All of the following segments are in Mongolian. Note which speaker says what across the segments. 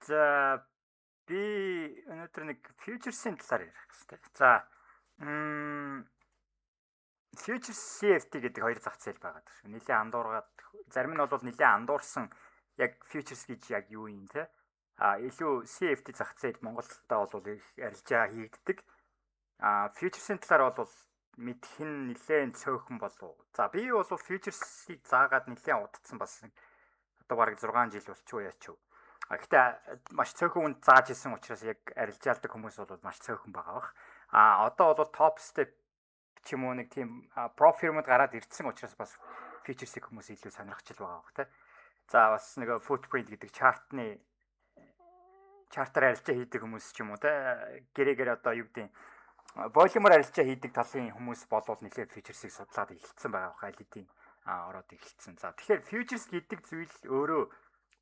Speaker 1: За би өнөөдөр нэг фьючерсийн талаар ярих гэсэн. За фьючерс CFD гэдэг хоёр зах зээл байгаа шүү. Нилийн андуургаад зарим нь бол нилийн андуурсан яг фьючерс гэж яг юу юм те. Илүү CFD зах зээл Монголдаа бол их арилжаа хийгддэг. Фьючерсийн талаар бол мэдэх нь нэлээд цөөхөн болов. За би бол фьючерсийг заагаад нэлээд удацсан бас одоо бараг 6 жил болчихоо яач. Гэхдээ маш цөөхөн үнд зааж исэн учраас яг арилжаалдаг хүмүүс бол маш цөөхөн байгаа бах. Одоо бол топ степ ч юм уу нэг тийм профирмуд гараад ирсэн учраас бас фьючерсийг хүмүүс илүү сонирхчил байгаа бах те. За бас нэг footprint гэдэг чартаар арилжаа хийдэг хүмүүс ч юм уу те. Гэрээгээр одоо юу гэдэг волюмор арилжаа хийдэг талын хүмүүс болвол нэлээд фьючерсийг судлаад эхэлсэн байгаа бах алидийн ороод эхэлсэн. За тэгэхээр фьючерс гэдэг зүйл өөрөө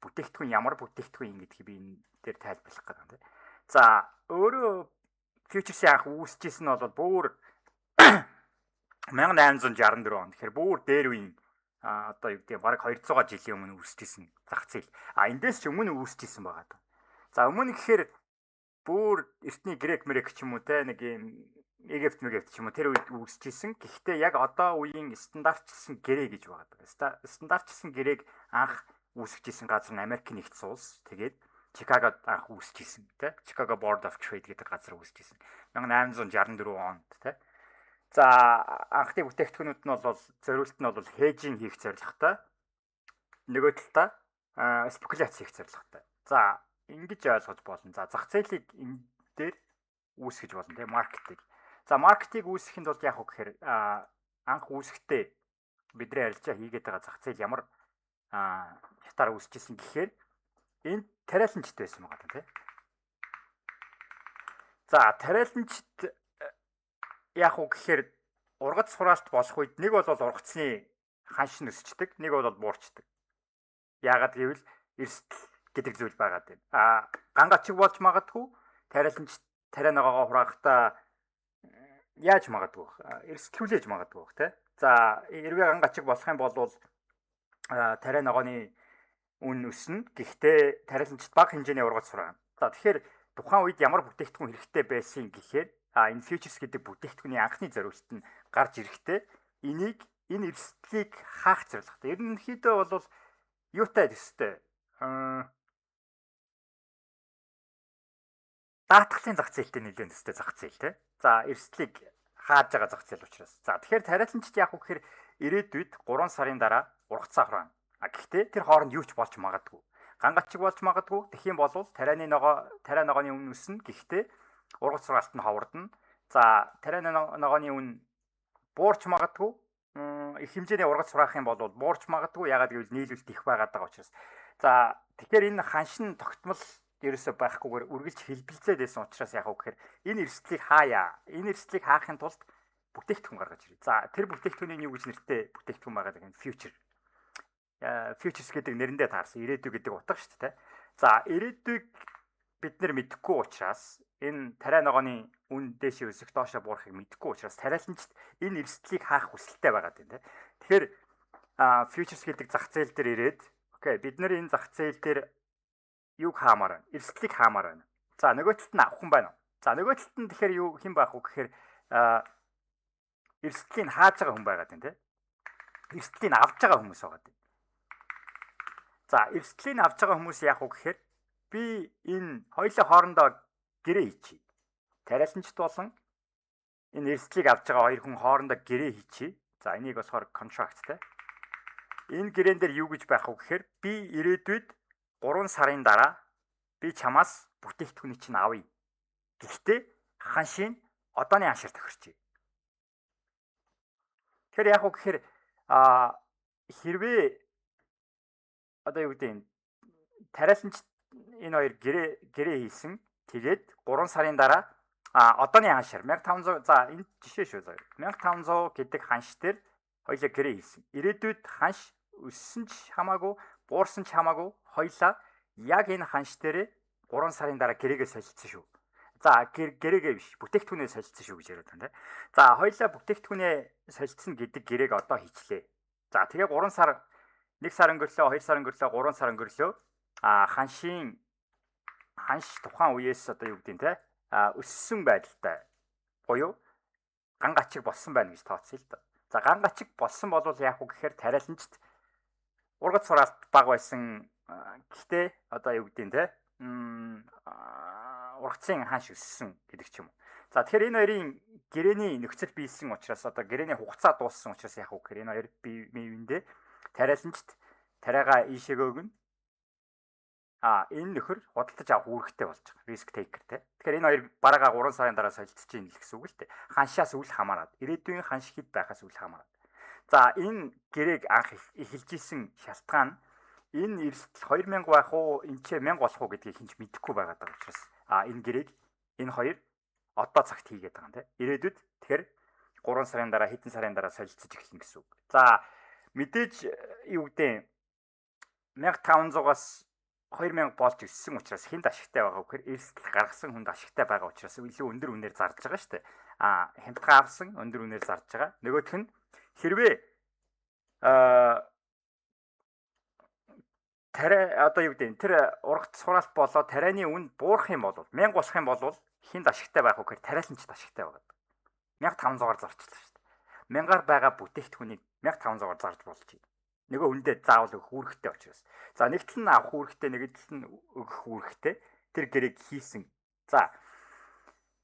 Speaker 1: бүтээгдэхүүн ямар бүтээгдэхүүн гэдгийг би энэ дээр тайлбарлах гэдэг юм тийм. За өөрөө фьючерсийн анх үүсчихсэн нь бол бүр 1864 он. Тэгэхээр бүр дээр үеийн одоо юу гэдэг бараг 200 жилийн өмнө үүсчихсэн зах зээл. Эндээс ч өмнө үүсчихсэн байгаа даа. За өмнө гэхээр бүр эртний грек ч юм уу те нэг юм Египт ч юм уу тэр үед үүсчихсэн. Гэхдээ яг одоо үеийн стандартчилсан гэрээ гэж байгаа. Стандартчилсан гэрээг анх үүсгэжсэн газар нь Америк нэгдсэн улс. Тэгээд Чикагод анх үүсгэжсэн те. Chicago Board of Trade гэдэг газар үүсгэжсэн. 1864 онд те. За анхны бүтээгдэхүүнүүд нь бол зориулт нь бол хежинг хийх зорилготой. Нөгөө талдаа спекуляц хийх зорилготой. За ингэж ойлгож болно. За зах зээлийг энэ дээр үүсгэж болно те. Маркетинг. За маркетинг үүсгэхэд бол яг гэхээр анх үүсгэхдээ бидний арилжаа хийгээд байгаа зах зээл ямар хятаар үүсчихсэн гэхээр энэ тариаланчт байсан байгаа тийм. За тариаланчт яг уу гэхээр ургац сураалт болох үед нэг бол ургацны ханш нөсчдөг, нэг бол буурчдаг. Яагаад гэвэл эрсдэл гэдэг зүйл байгаа тийм. Гангачиг болж магадгүй тариаланчт тариа ногоогоо хураахдаа яаж магадгүй эрсдэлүүлж магадгүй тийм. За хэрвээ гангачиг болох юм бол тариа ногооны үн өснө. Гэхдээ тариаланчт бага хэмжээний ургац сургаана. За тэгэхээр тухайн үед ямар бүтээгдэхүүн хэрэгтэй байсан гэхээр энэ фьючерс гэдэг бүтээгдэхүүний анхны зориулт нь гарч ирэхдээ энэ эрсдлийг хаах зорилготой. Ерөнхийдөө бол юутай төстэй даатгалын зах зээлтэй нэлээд төстэй зах зээл те. За эрсдлийг хааж байгаа зах зээл учраас. За тэгэхээр тариаланчт яг үхээр ирээдүйд 3 сарын дараа ургацаа хураана. Гэхдээ тэр хооронд юу ч болж магадгүй. Гангачиг болж магадгүй. Тэгэх юм бол тариа ногооны үн өснө. Гэхдээ ургац сургаалт нь ховордно. За тариа ногооны үн буурч магадгүй. Их хэмжээний ургац сураах юм бол буурч магадгүй. Ягаад гэвэл нийлүүлэлт их байгаад байгаа учраас. За тэгэхээр энэ ханшин тогтмол ерөөсөө байхгүйгээр үргэлж хэлбэлзээд байсан учраас яг уу гэхээр энэ эрсдлийг хааяа. Энэ эрсдлийг хаахын тулд бүтээгдэхүүн гаргаж ирээ. За тэр бүтээгдэхүүний юу гэж нэртэй бүтээгдэхүүн байгаа гэдэг нь фьючер. Фьючерс гэдэг нэрэндээ таарсан ирээдүй гэдэг утга шүү дээ. За ирээдүйг бид нар мэдэхгүй учраас энэ тариа ногооны үн дээшээ өсөх доошоо буурахыг мэдэхгүй учраас тариаланчт энэ эрсдлийг хаах хүсэлтэй байгаа юм тийм. Тэгэхээр фьючерс гэдэг зах зээл дээр ирээд окей бид нар энэ зах зээл дээр юг хаамаар байна? Эрсдлийг хаамаар байна. За нөгөө талд нь авах хүн байна уу? За нөгөө талд нь тэгэхээр юу хэн байх вэ гэхээр эрсдлийг хааж байгаа хүн байгаад байна тийм. Эрсдлийг авч байгаа хүмүүс байгаа тийм. За эрсдлийг авч байгаа хүмүүс яах вэ гэхээр би энэ хоёулаа хоорондоо гэрээ хийчихье. Тариаланчт болон энэ эрсдлийг авч байгаа хоёр хүн хоорондоо гэрээ хийчихье. За энийг болохоор контракт те. Энэ гэрээн дээр юу гэж байх вэ гэхээр би ирээдүйд 3 сарын дараа би чамаас бүтээгдэхүүний чинь авъя. Гэхдээ ханшийн одооны ханшаар тохирчээ. Тэгэхээр яг уу гэхээр хэрвээ одоо юу гэдэг тариаланч энэ хоёр гэрээ хийсэн. Тэгээд 3 сарын дараа одооны ханшаар 1500 за энэ жишээ шүү заяа. 1500 гэдэг ханш дээр хоёлаа гэрээ хийсэн. Ирээдүйд ханш өссөн ч хамаагүй, буурсан ч хамаагүй хоёлаа яг энэ ханш дээр 3 сарын дараа гэрээгээ солилцсон шүү. За гэрээгээ биш, бүтээгдэхүүнээ солилцсон шүү гэж яриад байна. За хоёлаа бүтээгдэхүүнээ солилцсон гэдэг гэрээг одоо хийчлээ. За тэгээ 3 сар 1 сар өнгөрлөө, 2 сар өнгөрлөө, 3 сар өнгөрлөө. Ханшийн ханш тухайн үеэс одоо юу гэдэг нь те өссөн байдалтай буюу ган гачиг болсон байна гэж тооцъё л да. За ган гачиг болсон бол яах вэ гэхээр тариаланчд ургац сураалт баг байсан гэхдээ одоо юу гэдэг нь те ургацын ханш өссөн гэдэг ч юм уу. За тэгэхээр энэ хоёрын гэрээний нөхцөл биелсэн учраас одоо гэрээний хугацаа дууссан учраас яах вэ гэхээр энэ хоёр бие биендээ тариаланчд тариагаа ийшээгээ өгнө. Энэ нөхөр худалдаж авах үүрэгтэй болж байгаа. Риск тейкер те. Тэгэхээр энэ хоёр бараагаа 3 сарын дараа солилцож ийн л гэсэн үг л те. Ханшаас үл хамааран. Ирээдүйн ханш хэд байхаас үл хамааран. За энэ гэрээг анх эхэлж исэн шалтгаан энэ эрсдэл 2000 байх уу, энэ ч 1000 болох уу гэдгийг хинч мэдэхгүй байгаа учраас энэ гэрээг энэ хоёр одоо цагт хийгээд байгаа юм те. Ирээдүйд тэгэхээр 3 сарын дараа хэдэн сарын дараа солилцож эхэлнэ гэсэн үг. За мэдээж юу гэдэг 1500-аас 2000 болж өссөн учраас хинд ашигтай байгаа гэхээр эрсдэл гаргасан хүнд ашигтай байгаа учраас илүү өндөр үнээр зарж байгаа шүү дээ. Хямдхан авсан өндөр үнээр зарж байгаа. Нөгөөх нь хэрвээ тариа одоо юу гэдэг тэр ургац сураалт болоо тарианы үн буурах юм бол 1000 болох юм бол хинд ашигтай байх уу гэхээр тариаланчд ашигтай байгаа. 1500-аар зарчлаа шүү дээ. 1000-аар байгаа бүтээгдэхүүнийг 1500-аар зарж болж байна. Нөгөө үндэ заавал өгөх үүрэгтэй учраас. За нэг тал нь авах үүрэгтэй, нэг тал нь өгөх үүрэгтэй. Тэр гэрээг хийсэн. За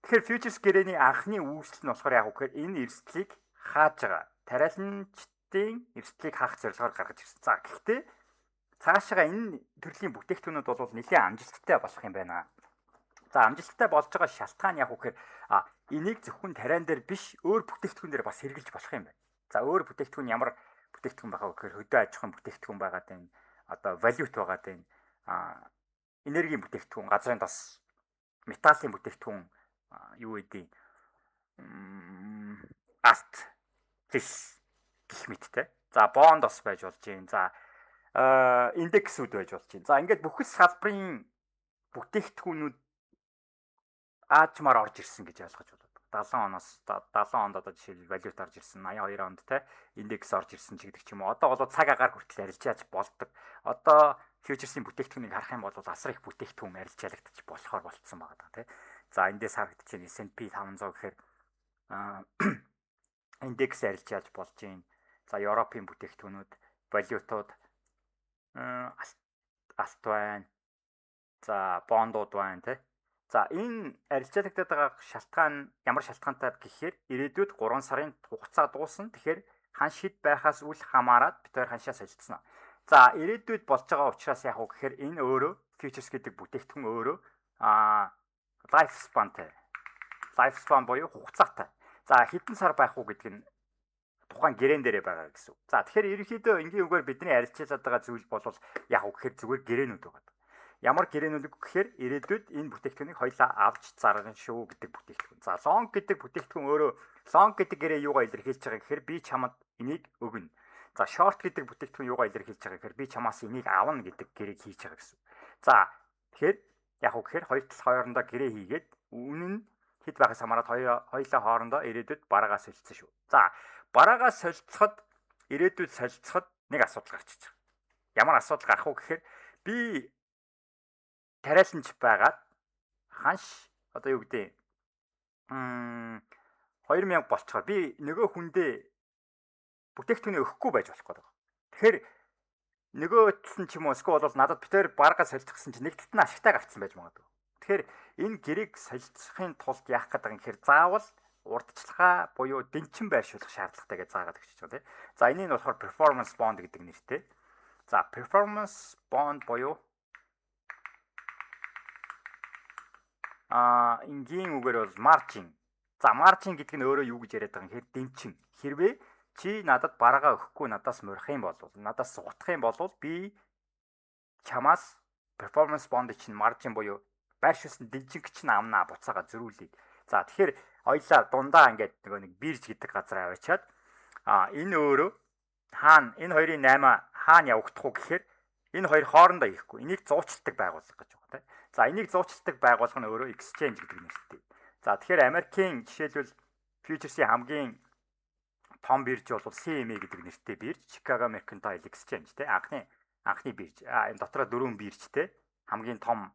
Speaker 1: тэгэхээр фьючерс гэрээний анхны үүсэл нь болохоор яг үгээр энэ эрсдлийг хааж байгаа. Тариаланчдын эрсдлийг хаах зорилгоор гаргаж ирсэн. За гэхдээ цаашаа энэ төрлийн бүтээгдэхүүнүүд бол нэлээд амжилттай болох юм байна. За амжилттай болж байгаа шалтгаан яг үгээр энийг зөвхөн тариан дээр биш өөр бүтээгдэхүүн дээр бас хэрэгжилж болох юм байна. За өөр бүтээгдэхүүн ямар бүтээгдэхүүн байгаа гэхээр хөдөө аж ахуйн бүтээгдэхүүн байгаа даа, одоо валют байгаа даа, энергийн бүтээгдэхүүн, газрын тос, металлын бүтээгдэхүүн, юу гэдэг арт, зис гэх мэттэй. За бонд бас байж болж юм. За индексүүд байж болж юм. За ингээд бүхэл салбарын бүтээгдэхүүнүүд аажмаар орж ирсэн гэж ойлгож байна. 70 оноос 70 онд одоо жишээлбэл валют орж ирсэн, 82 онд те индекс орж ирсэн ч гэдэг ч юм уу. Одоо бол цаг агаар хүртэл арилжааж болдог. Одоо фьючерсийн бүтээгдэхүүнийг харах юм бол асар их бүтээгдэхүүн арилжаалагдчих болохоор болцсон байгаа те. За эндээс харагдаж байна S&P 500 гэхээр индекс арилжааж болж байна. За Европын бүтээгдэхүүнүүд, валютууд алт байна. За бондууд байна те. За энэ арилжаалагдаад байгаа шалтгаан ямар шалтгаантай гэхээр ирээдүйд 3 сарын хугацаа дуусна. Тэгэхээр ханш хэд байхаас үл хамааран бид хоёр ханшаа солилцсон. За ирээдүйд болж байгаа учраас яг уу гэхээр энэ өөрөө фьючерс гэдэг бүтээгдэхүүн өөрөө life spanтай. Life span буюу хугацаатай. За хэдэн сар байх уу гэдэг нь тухайн гэрээн дээрээ байгаа гэсэн. За тэгэхээр ерөнхийдөө энгийн үгээр бидний арилжаалаад байгаа зүйл бол яг уу гэхээр зүгээр гэрээнүүд байгаа. Ямар гэрээнүүд гэхээр ирээдүйд энэ бүтээгдэхүүнийг хоёлаа авч заргана шүү гэдэг бүтээгдэхүүн. За long гэдэг бүтээгдэхүүн өөрөө long гэдэг гэрээ юугаа илэрхийлж байгаа гэхээр би чамд энийг өгнө. За short гэдэг бүтээгдэхүүн юугаа илэрхийлж байгаа гэхээр би чамаас энийг авна гэдэг гэрээг хийж байгаа гэсэн. За тэгэхээр яг уу гэхээр хоёр тал хоорондоо гэрээ хийгээд үнэн нь хэд байхаас хамаарат хоёулаа хоорондоо ирээдүйд бараагаа солилцсон шүү. За бараагаа солилцоход ирээдүйд солилцоход нэг асуудал гарч иж байгаа. Ямар асуудал гарах вэ гэхээр би тариаланч байгаад ханш одоо юу гэдэг 2000 болцохоор би нөгөө хүндээ бүтээгдэхүүнийг өгөхгүй байж болох гэдэг. Тэгэхээр нөгөө талд нь ч юм уу эсвэл бол надад битээр баргаа солилцсон чинь нэг талд нь ашигтай гарцсан байж магадгүй. Тэгэхээр энэ гэрээг солилцохын тулд яах гэдэг юм гэхээр заавал урдчилгаа буюу дэнчин байршуулах шаардлагатай гэж заагаад өгч байгаа тийм. За энийг нь болохоор performance bond гэдэг нэртэй. За performance bond буюу энгийн үгээр бол margin. За margin гэдэг нь өөрөө юу гэж яриад байгаа юм хэрэг дэнчин. Хэрвээ чи надад бараагаа өгөхгүй надаас морих юм бол надаас сугдах юм бол би чамаас performance bond чинь margin буюу байршуулсан дэнчинг чинь амнаа буцаага зөрүүлээд. За тэгэхээр хоёлаа дундаа ингээд нөгөө нэг бирж гэдэг газар аваачаад энэ өөрөө хаана энэ хоёрын 8 хаана явагдах уу гэхээр энэ хоёр хоорондоо ихгүй. Энийг зуучилдаг байгууллага гэж байна тийм. За энийг зуучилдаг байгууллага нь өөрөө exchange гэдэг нэртэй. За тэгэхээр Америкийн жишээлбэл фьючерсийн хамгийн том бирж бол CME гэдэг нэртэй бирж, Chicago Mercantile Exchange тийм. Анхны бирж. Энэ дотроо 4 биржтэй хамгийн том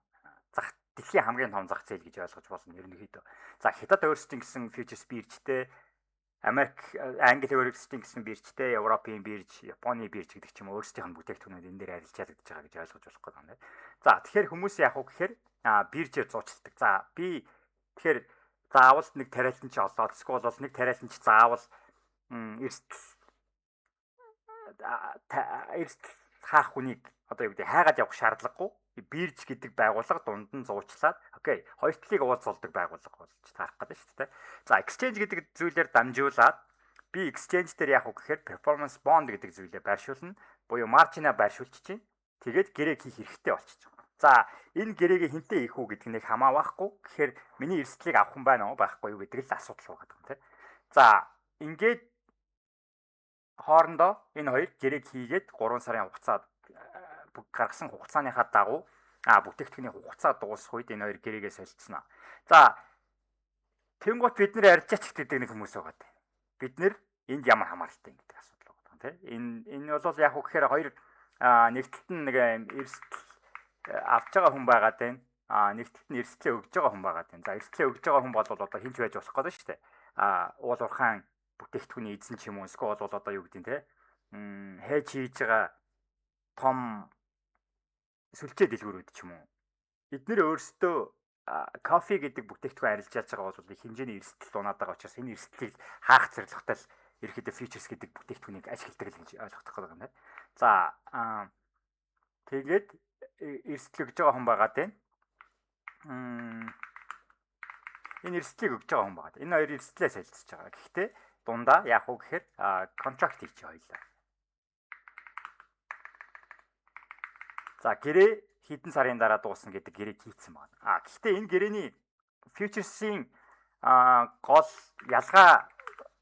Speaker 1: зах дэлхийн хамгийн том зах зээл гэж ойлгож болно ерөнхийдөө. За хятад өөрсдийн гэсэн фьючерс биржтэй, Англи өөрсдийн гэсэн биржтэй, Европын бирж, Японы бирж гэдэг ч юм уу өөрсдийнх нь бүтээгдэхүүнүүд энэ дээр арилжаалагдаж байгаа гэж ойлгож болох гэдэг юм байна. За тэгэхээр хүмүүс яах вэ гэхээр биржээр зуучилдаг. За би тэгэхээр заавал нэг тариаланч олоод эсвэл бол нэг тариаланч заавал эрт хаах хүнийг одоо юу гэдэг хайгаад явах шаардлагагүй. Бирж гэдэг байгууллага дунд нь зуучлаад окей, хоёр талыг уулзуулдаг байгууллага болж таарах гэдэг шүү дээ. За exchange гэдэг зүйлээр дамжуулаад би exchange дээр яах вэ гэхээр performance bond гэдэг зүйлээ байршуулна. Буюу маржинаа байршуулчих чинь тэгээд гэрээг хийх хэрэгтэй болчихж байгаа. За энэ гэрээгээ хинтээ хийх үү гэдэг нэг хамаахгүй. Тэгэхээр миний эрсдлийг авах юм байна уу байхгүй юу гэдэг л асуудал байгаа юм тийм. За ингээд хоорондоо энэ хоёр гэрээг хийгээд 3 сарын хугацаад гаргасан хугацааныхаа дагуу бүтээгдэхүүний хугацаа дуусах үед энэ хоёр гэрээгээ солилцсноо. За тэнгуут бид нэр арьжаач гэдэг нэг хүмүүс байгаа. Бид нэр энд ямар хамааралтай гэдэг асуудал байгаа тийм. Энэ бол яг үгээр хоёр нэгдэлт нь нэг эрсдэл авч байгаа хүн байгаад байна. Нэгдэлт нь эрсдлээ өгж байгаа хүн байгаад байна. За эрсдлээ өгж байгаа хүн бол одоо хинж байж болох гэдэг шүү дээ. Уул уурхайн бүтээгдэхүүний эзэн ч юм уу эсвэл бол одоо юу гэдэг нь тийм хээж хийж байгаа том сүлжээ дэлгүүрүүд ч юм уу. Эдгээр өөрсдөө кофе гэдэг бүтээгдэхүүн арилжаалж байгаа бол их хэмжээний эрсдэл унаад байгаа учраас энэ эрсдлийг хаах зорилготой л ерөөхдөө фьючерс гэдэг бүтээгдэхүүнийг ашигладаг л гэж ойлгох гэдэг юм байна. За тэгээд эрсдэл өгж байгаа хүн байгаад байна. Энэ эрсдлийг өгж байгаа хүн байгаад. Энэ хоёр эрсдлээ солилцож байгаа. Гэхдээ дундаа яах вэ гэхээр контракт хийчих хоёлаа. За гэрээ хэдэн сарын дараа дуусна гэдэг гэрээг хийцэн байна. Гэхдээ энэ гэрээний фьючерсийн гол ялгаа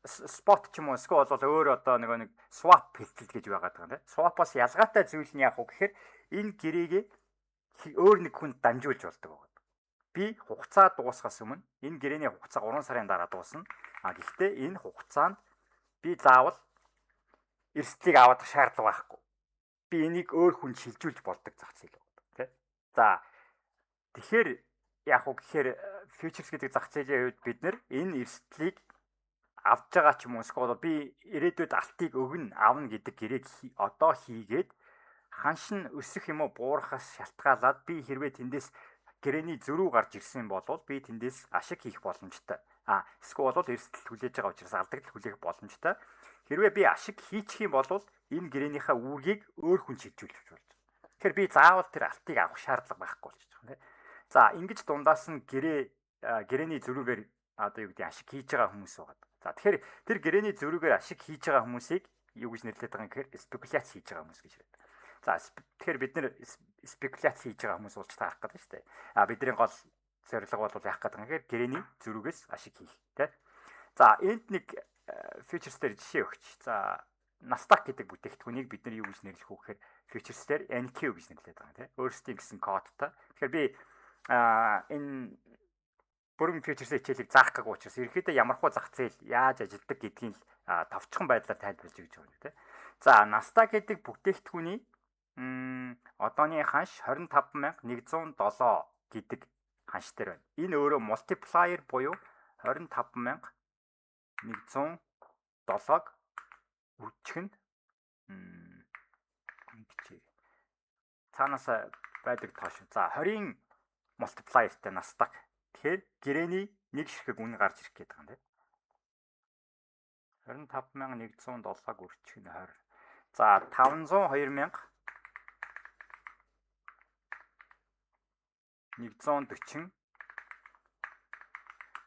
Speaker 1: спот ч юм уу эсвэл бол өөр одоо нэг swap хэлтэл гэж байгаад байгаа юм тийм. Swap-ос ялгаатай зүйл нь яах вэ гэхээр энэ гэрээгээ өөр нэг хүнд дамжуулж болдог байгаа. Би хугацаа дуусгахаас өмнө энэ гэрээний хугацаа 3 сарын дараа дуусна. Гэхдээ энэ хугацаанд би заавал эрсдлийг авах шаардлага байхгүй. Би энийг өөр хүнд шилжүүлж болдог зах зээл байна, тийм. За тэгэхээр яг уу гэхээр фьючерс гэдэг зах зээлийн үед бид нэр энэ эрсдлийг авж байгаа ч юм уу эсвэл би ирээдүйд алтыг авна гэдэг гэрээг одоо хийгээд ханш нь өсөх юм уу буурахаас шалтгаалаад би хэрвээ тэндээс гэрээний зөрүү гарч ирсэн бол би тэндээс ашиг хийх боломжтой. Эсвэл бол эрсдэл хүлээж байгаа учраас алдагдал хүлээх боломжтой. Хэрвээ би ашиг хийчих юм бол энэ гэрээнийхээ үүргийг өөр хүн шилжүүлж болж. Тэгэхээр би заавал тэр алтыг авах шаардлага байхгүй болж байгаа юм. За ингэж дундаас нь гэрээний зөрүүгээр одоо юу гэдэг ашиг хийж байгаа хүмүүс байгаа. За тэгэхээр тэр гэрээний зөрүүгээр ашиг хийж байгаа хүмүүсийг юу гэж нэрлэдэг байгаа юм гэхээр спекуляц хийж байгаа хүмүүс гэж байна. За тэгэхээр бид нэр спекуляц хийж байгаа хүмүүс болж таарах гэдэг шүү дээ. Бидний гол зорилго бол яах гэдэг юм гэхээр гэрээний зөрүүгээс ашиг хийх тийм. За энд нэг фьючерс дээр жишээ өгч. За Nasdaq гэдэг бүтээгдэхүүнийг бид нар юу гэж нэрлэх вэ гэхээр фьючерс дээр NQ гэж нэрлэдэг байгаа тийм. Өөрсдийн гэсэн кодтой. Тэгэхээр би энэ бүрэн фьючерсийн хичээлийг заах гэсэн учраас ерөөхдөө ямархуу зах зээл яаж ажилладаг гэдгийг товчхон байдлаар тайлбарлаж өгч байгаа юм тийм. За Nasdaq гэдэг бүтээгдэхүүний одооний ханш 25107 гэдэг ханш дээр байна. Энэ өөрөө multiplier буюу 25107-г үчгэн цаанаас байдаг тоош. За 20-ын multiplierтэй Nasdaq. Тэгэхээр гэрээний нэг ширхэг үнэ гарч ирэх гэдэг юм тийм. 25107-г үрчгэн 20. За 502,140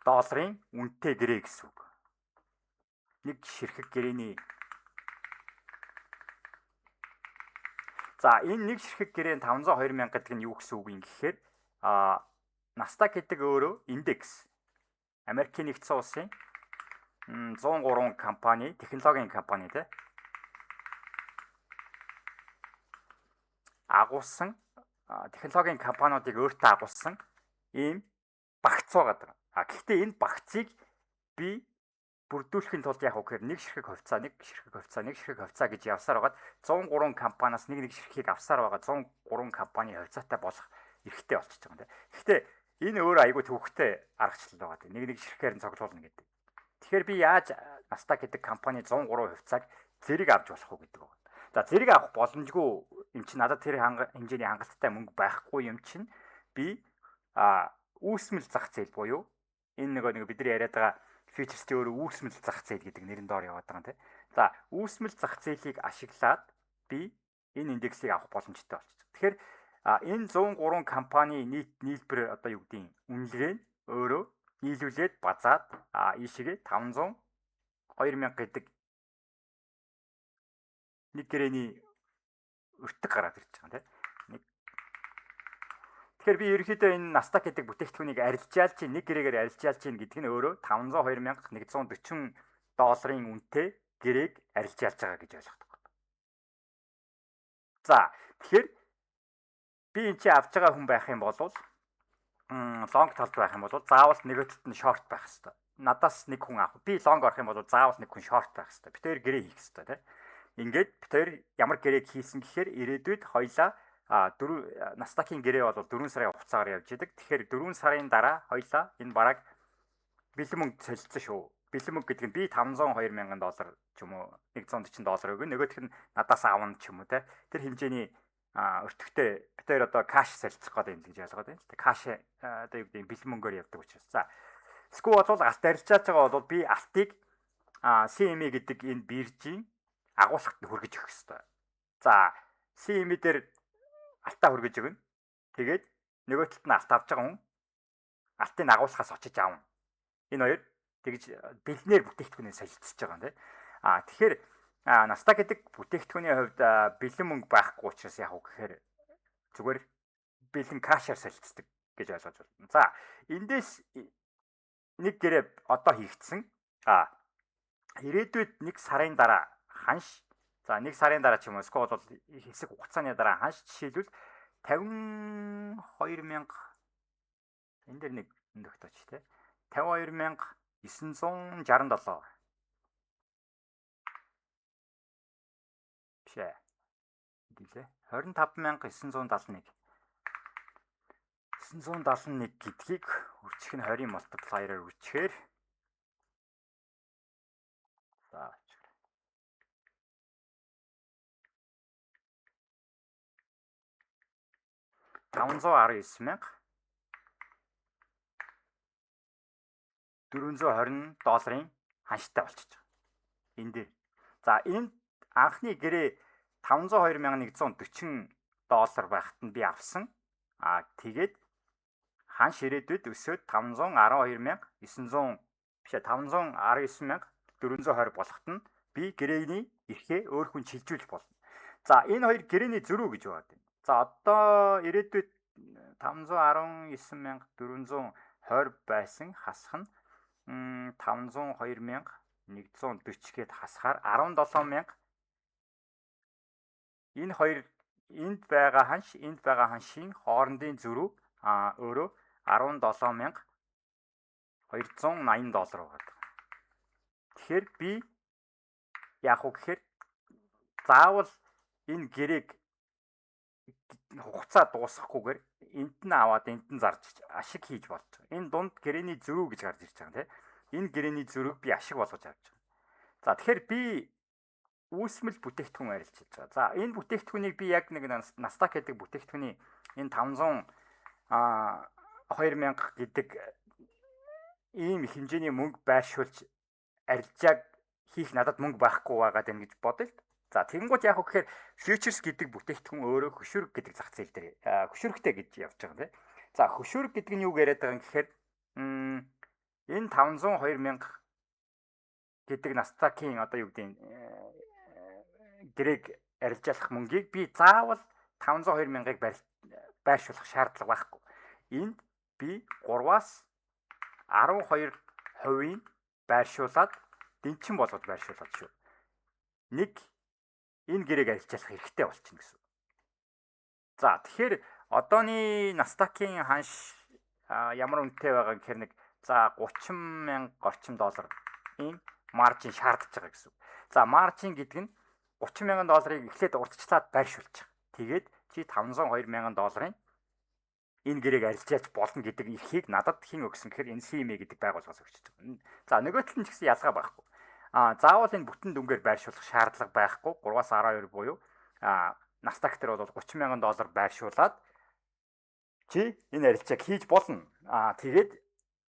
Speaker 1: долларын үнэтэй гэрээ гэсэн үг. Нэг ширхэг гэрээний. За энэ нэг ширхэг гэрээ 502,000 гэдэг нь юу гэсэн үг юм гэхээр Nasdaq гэдэг өөрөө индекс. Америкийн нэгдсэн улсын 103 компани, технологийн компани те агуулсан технологийн компаниудыг өөртөө агуулсан ийм багц байгаа. Гэхдээ энэ багцыг би бүрдүүлэхийн тулд яг үгээр нэг ширхэг хувьцаа гэж явсаар байгаад 103 компаниас нэг ширхгийг авсаар байгаа 103 компани хувьцаатай болох эрхтэй болчихж байгаа юм. Гэхдээ Энэ өөр айгүй төвхтэй аргачлал байгаа. Нэг ширхгээр нь цуглуулна гэдэг. Тэгэхээр би яаж Nasdaq гэдэг компани 103% цаг зэрэг авч болох уу гэдэг байна. За зэрэг авах боломжгүй юм чинь надад тэр хэмжээний хангалттай мөнгө байхгүй юм чинь би үүсмэл зах зээл буюу энэ нэг бидний яриад байгаа фьючерсийн өөрөө үүсмэл зах зээл гэдэг нэрэн доор яваад байгаа юм тий. За үүсмэл зах зээлийг ашиглаад би энэ индексийг авах боломжтой болчихсон. Тэгэхээр энэ 103 компани нийлбэр одоо юу гэдгийг үнэлгээ нь өөрөө нийлүүлээд базаад ийшээгээ 500 2000 гэдэг нэг гэрээний өртөг гараад ирж байгаа тийм. Тэгэхээр би ерөнхийдөө энэ Nasdaq гэдэг бүтээгдэхүүнийг арилжаалж чинь нэг гэрээгээр арилжаалж чинь гэдэг нь өөрөө 502,140 долларын үнэтэй гэрээг арилжаалж байгаа гэж ойлгох хэрэгтэй. За тэгэхээр би энэ чи авч байгаа хүн байх юм бол лонг талд байх юм бол заавал нэгэтэд нь шорт байх хэрэгтэй. Надаас нэг хүн авах. Би лонг орох юм бол заавал нэг хүн шорт байх хэрэгтэй. Би тэр гэрээ хийх хэрэгтэй тийм. Ингээд би тэр ямар гэрээг хийсэн гэхээр ирээдүйд хоёлаа Nasdaq-ийн гэрээ бол 4 сарын хугацаагаар явж идэг. Тэгэхээр 4 сарын дараа хоёлаа энэ бараг бэлэн мөнгө солилцсон шүү. Бэлэн мөнгө гэдэг нь би 502,000 доллар ч юм уу 140 доллар өгнө. Нөгөөх нь надаас авна ч юм уу те. Тэр хэмжээний өртөгтэй битээр одоо каш солилцох гэдэг юм гэж ойлгоод байна. Каш одоо юу гэдэг бэлэн мөнгөөр явдаг учраас. За эсвэл бол алт арилжааж байгаа бол би алтыг CME гэдэг энэ биржийн агуулгад хүргэж өгөх хэрэгтэй. За CME дээр алтаа хүргэж өгнө. Тэгээд нөгөө талд нь алт авч байгаа хүн алтын агуулгаас очиж аавна. Энэ хоёр тэгж бэлнээр бүтээгдэхүүнээ солилцож байгаа юм тийм. Тэгэхээр Nasdaq гэдэг бүтээгдэхүүний хувьд бэлэн мөнгө байхгүй учраас яг гэхээр зүгээр бэлэн кашаар солилцдог гэж ойлгож байна. За эндээс нэг гэрээ одоо хийгдсэн. Ирээдүйд нэг сарын дараа ханш нэг сарын дараа ч юм уу эсвэл бол хэсэг хугацааны дараа ханш жишээлбэл 52,000 энэ дэр нэг нөхдөж тий 52,967 бишээ. Дилээ 25,971 971 гэдгийг үржих нь 20 мултиплайераар үржихээр за 519,420 долларын ханштай болчихж байгаа. Энэ дээр. За энэ анхны гэрээ 502,140 доллар байхад нь би авсан. Тэгээд ханш ирээдүйд өсөөд 512,900 бишээ 519,420 болоход нь би гэрээний эрхээ өөр хүн шилжүүлэх болно. За энэ хоёр гэрээний зөрүү гэж байна. За одоо ирээдүйд 519,420 байсан хасах нь 502,140 гээд хасахаар 17,000 энэ хоёр энд байгаа ханшийн хоорондын зөрүү өөрөө 17,280 доллар байгаа. Тэгэхээр би яг уу гэхээр заавал энэ гэрээг хугацаа дуусгахгүйгээр энд нь аваад энд нь зарж ашиг хийж болж байгаа. Энэ дунд гэрээний зөрүү гэж гарч ирж байгаа тийм. Энэ гэрээний зөрүүг би ашиг болгож авч байгаа. За тэгэхээр би үүсмэл бүтээгдэхүүн арилжиж байгаа. За энэ бүтээгдэхүүнийг би яг нэг Nasdaq гэдэг бүтээгдэхүүний энэ 502,000 гэдэг ийм хэмжээний мөнгө байршуулж арилжааг хийх надад мөнгө байхгүй байгаад байна гэж бодъё. За тэгэнгүүт яг гэхээр futures гэдэг бүтээгдэхүүн өөрөө хөшүүрэг гэдэг зах зээл дээр хөшүүрэгтэй гэж явж байгаа тийм. За хөшүүрэг гэдэг нь юу яриад байгаа юм гэхээр энэ 502,000 гэдэг Nasdaq-ийн одоо юу гэдэг гэрээг арилжаалах мөнгийг би заавал 502,000-ыг байршуулах шаардлага байхгүй. Энд би 3-аас 12% байршуулад дэнчин болгож байршуулад шүү. Нэг энэ гэрээг арилжаалах хэрэгтэй болчихно гэсэн. За тэгэхээр одооний Nasdaq-ийн ханш ямар үнэтэй байгаа гэхээр нэг за 30,000 орчим доллар ийм маржин шаардж байгаа гэсэн. За маржин гэдэг нь 30,000 долларыг эхлээд урдчлаад байршуулж байгаа. Тэгээд чи 502,000 долларын энэ гэрээг арилжааж болно гэдэг эрхийг надад хэн өгсөн гэхээр NCMA гэдэг байгууллагаас өгч байгаа. За нөгөө талд нь ч гэсэн ялгаа байхгүй. Заавал энэ бүтэн дүнгээр байршуулах шаардлага байхгүй. 3-аас 12 буюу Nasdaq дээр бол $30,000 байршуулад чи энэ арилжааг хийж болно. Тэгээд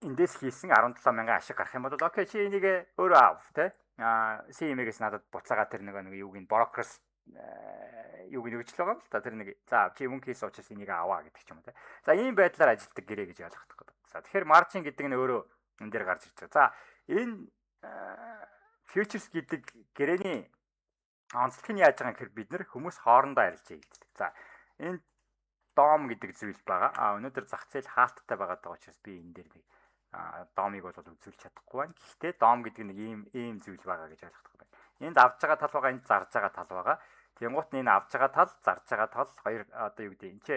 Speaker 1: эндээс хийсэн 17,000 ашиг гарах юм бол окей чи энийг өөрөө аав те. CMA-гээс надад буцаагаад тэр нэг юуг нь брокерс юуг нь өгч л байгаа юм л та тэр нэг за чи мөнгө хийсэн учраас энийг аваа гэдэг ч юм уу те. За ийм байдлаар ажилтдаг гэрээ гэж ойлгох гэдэг. За тэгэхээр маржин гэдэг нь өөрөө энэ дээр гарч ирж байгаа. За энэ futures гэдэг гэрээний онцлог нь яаж байгаа юм гэхээр бид нэр хүмүүс хоорондоо арилжаа хийдэг. За энэ дом гэдэг зүйл байгаа. Өнөөдөр зах зээл хаалттай байгаа учраас би энэ дээр нэг домыг бол үзүүлж чадахгүй байна. Гэхдээ дом гэдэг нэг ийм зүйл байгаа гэж ойлгох байна. Энд авж байгаа тал байгаа, энд зарж байгаа тал байгаа. Тэнгуут нь энэ авж байгаа тал, зарж байгаа тал хоёр одоо юу гэдэг энэ ч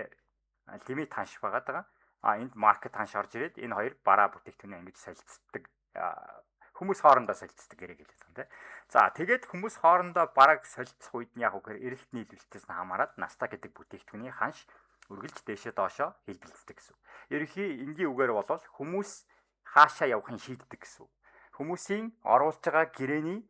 Speaker 1: лимит ханш байгаа. Энд маркет ханш орж ирээд энэ хоёр бараа бүтээгдэхүүнээ ингэж солилцдог. Хүмүүс хоорондоо солилцдог гэрээ гэлээ тийм. За тэгээд хүмүүс хоорондоо бараг солилцох үед нь яг үгээр эрэлт нийлүүлэлтээс нь хамаарат Nasdaq гэдэг бүтээгдэхүүний ханш үргэлж дээшээ доошоо хэлбэлцдэг гэсэн. Ерөнхий энгийн үгээр бол хүмүүс хаашаа явахын шийддэг гэсэн. Хүмүүсийн оруулж байгаа гэрээний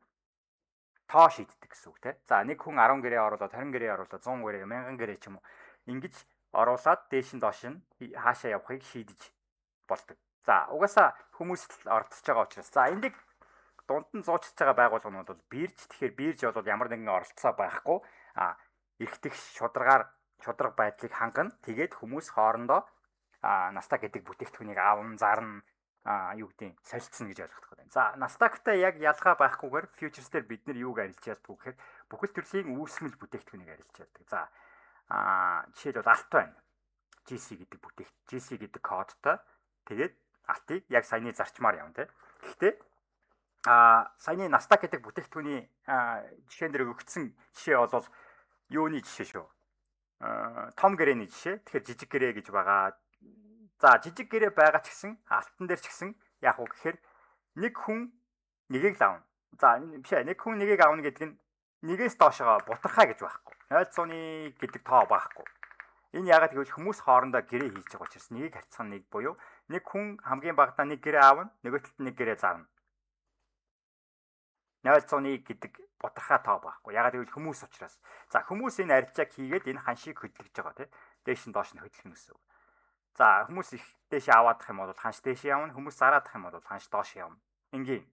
Speaker 1: тоо шийддэг гэсэн үг тийм. За нэг хүн 10 гэрээ оруулаад 20 гэрээ оруулаад 100 гэрээ 1000 гэрээ ч юм уу ингэж оруулаад дээш нь доош нь хаашаа явахыг шийдэж болдог. За угаасаа хүмүүс л ордсож байгаа учраас за энийг дунд нь зуучилж байгаа байгууллагууд бол бирж тэгэхээр бирж бол ямар нэгэн оролцоо байхгүй эрхтгч шудраг байдлыг хангана. Тэгээд хүмүүс хоорондоо Nasdaq гэдэг бүтээгдэхүүнийг аван зарна юу гэдэг солилцсон гэж ойлгох гэдэг. За Nasdaq-тай яг ялгаа байхгүйгээр futures дээр бид нар юуг арилж яддаг гэхээр бүхэл төрлийн үүсмэл бүтээгдэхүүнийг арилж яддаг. За жишээлбэл алт байна. GC гэдэг кодтой тэгээд алтыг яг саяны зарчмаар явна тийм. Гэхдээ саяны Nasdaq гэдэг бүтээгдэхүүний жишээн дээр өгөгдсөн жишээ бол юуны жишээ шүү. Том гэрээний жишээ. Тэгэхээр жижиг гэрээ гэж байгаа. За жижиг гэрээ байгаа ч гэсэн алтан дээр ч гэсэн яг уу гэхээр нэг хүн нэгийг л авна. За биш ээ нэг хүн нэгийг авна гэдэг нь нэгээс доошоо бутархаа гэж байхгүй. 0.1 гэдэг тоо байхгүй. Энэ яагаад гэвэл хүмүүс хоорондоо гэрээ хийж байгаа учраас нэгийг харьцах нэг буюу нэг хүн хамгийн багадаа нэг гэрээ аавна, нөгөө талд нэг гэрээ зарна. 0.1 гэдэг бутархаа тоо байхгүй. Яагаад гэвэл хүмүүс учраас. За хүмүүс энэ арилжааг хийгээд энэ ханшийг хөдөлгөж байгаа тийм. Дээш нь доош нь хөдөлгөх гэсэн үг. За хүмүүс их дээш аваадах юм бол ханш дээш явна, хүмүүс зараадах юм бол ханш доош явна. Ингийн